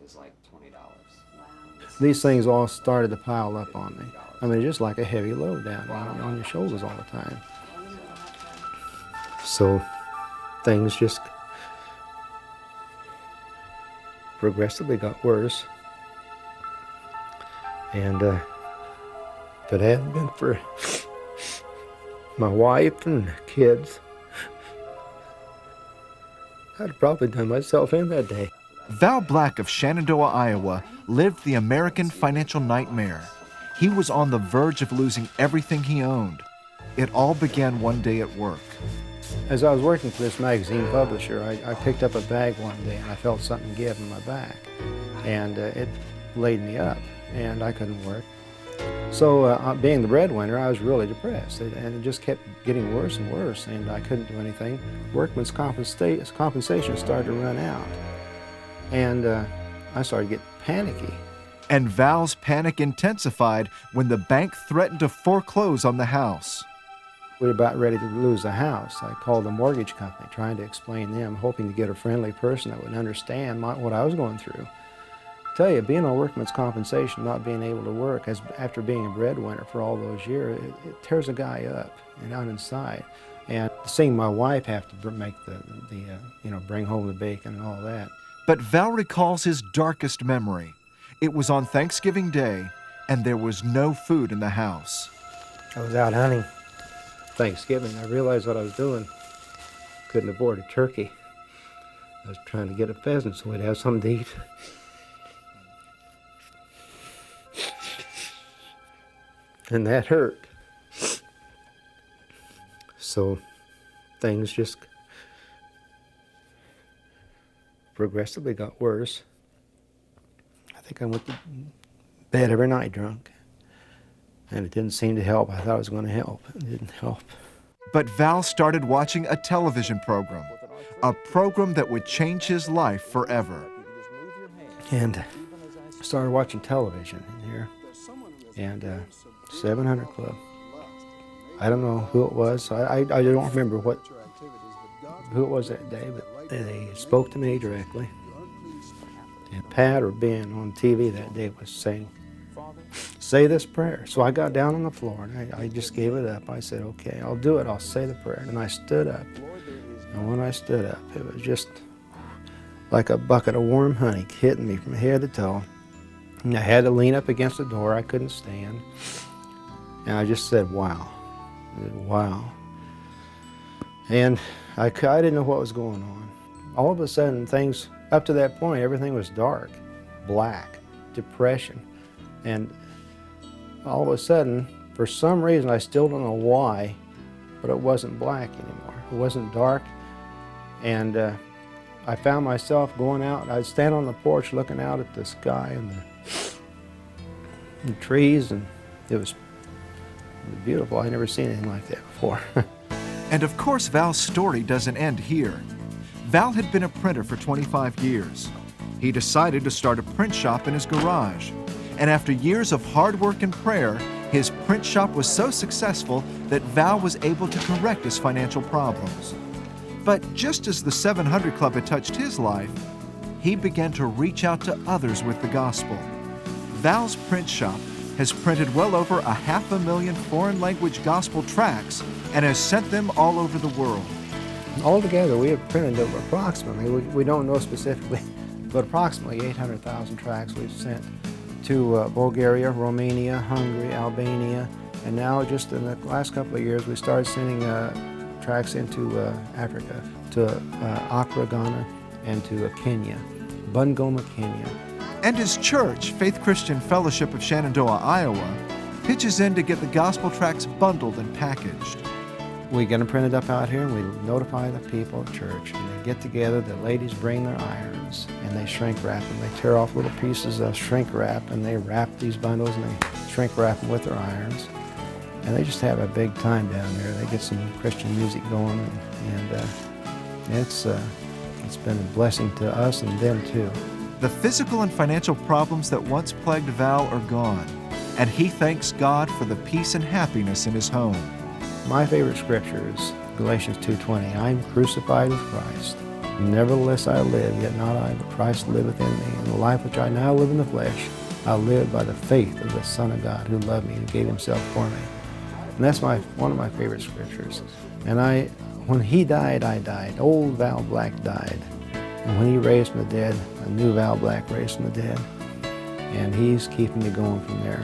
is like $20. These things all started to pile up on me. I mean, just like a heavy load down on your shoulders all the time. So things just progressively got worse. And if it hadn't been for my wife and kids, I'd have probably done myself in that day. Val Black of Shenandoah, Iowa, lived the American financial nightmare. He was on the verge of losing everything he owned. It all began one day at work. As I was working for this magazine publisher, I picked up a bag one day and I felt something give in my back. And it laid me up and I couldn't work. So being the breadwinner, I was really depressed. And it just kept getting worse and worse and I couldn't do anything. Workman's compensation started to run out. And I started to get panicky. And Val's panic intensified when the bank threatened to foreclose on the house. We were about ready to lose the house. I called the mortgage company, trying to explain to them, hoping to get a friendly person that would understand what I was going through. I tell you, being on workman's compensation, not being able to work, after being a breadwinner for all those years, it tears a guy up and out inside. And seeing my wife have to make bring home the bacon and all that. But Val recalls his darkest memory. It was on Thanksgiving Day, and there was no food in the house. I was out hunting Thanksgiving. I realized what I was doing. Couldn't afford a turkey. I was trying to get a pheasant so we'd have something to eat. And that hurt. So things just progressively got worse. I think I went to bed every night drunk. And it didn't seem to help. I thought it was going to help. It didn't help. But Val started watching a television program, a program that would change his life forever. And I started watching television in here. And 700 Club. I don't know who it was. I don't remember who it was that day, but they spoke to me directly. And Pat or Ben on TV that day was saying, say this prayer. So I got down on the floor and I just gave it up. I said, okay, I'll do it. I'll say the prayer. And I stood up. And when I stood up, it was just like a bucket of warm honey hitting me from head to toe. And I had to lean up against the door. I couldn't stand. And I just said, wow. Wow. And I didn't know what was going on. All of a sudden, things, up to that point, everything was dark, black, depression. And all of a sudden, for some reason, I still don't know why, but it wasn't black anymore. It wasn't dark. And I found myself going out. I'd stand on the porch looking out at the sky and the trees, and it was beautiful. I'd never seen anything like that before. And of course, Val's story doesn't end here. Val had been a printer for 25 years. He decided to start a print shop in his garage. And after years of hard work and prayer, his print shop was so successful that Val was able to correct his financial problems. But just as the 700 Club had touched his life, he began to reach out to others with the gospel. Val's print shop has printed well over 500,000 foreign language gospel tracts and has sent them all over the world. Altogether, we have printed over approximately, we don't know specifically, but approximately 800,000 tracts we've sent to Bulgaria, Romania, Hungary, Albania, and now just in the last couple of years we started sending tracts into Africa, to Accra, Ghana, and to Kenya, Bungoma, Kenya. And his church, Faith Christian Fellowship of Shenandoah, Iowa, pitches in to get the gospel tracts bundled and packaged. We get them printed up out here and we notify the people at church, and they get together, the ladies bring their irons and they shrink wrap them. They tear off little pieces of shrink wrap and they wrap these bundles and they shrink wrap them with their irons. And they just have a big time down there. They get some Christian music going, and it's been a blessing to us and them too. The physical and financial problems that once plagued Val are gone, and he thanks God for the peace and happiness in his home. My favorite scripture is Galatians 2:20. I'm crucified with Christ. Nevertheless I live, yet not I, but Christ liveth in me. And the life which I now live in the flesh, I live by the faith of the Son of God who loved me and gave himself for me. And that's one of my favorite scriptures. And when he died, I died. Old Val Black died. And when he raised from the dead, a new Val Black raised from the dead. And he's keeping me going from there.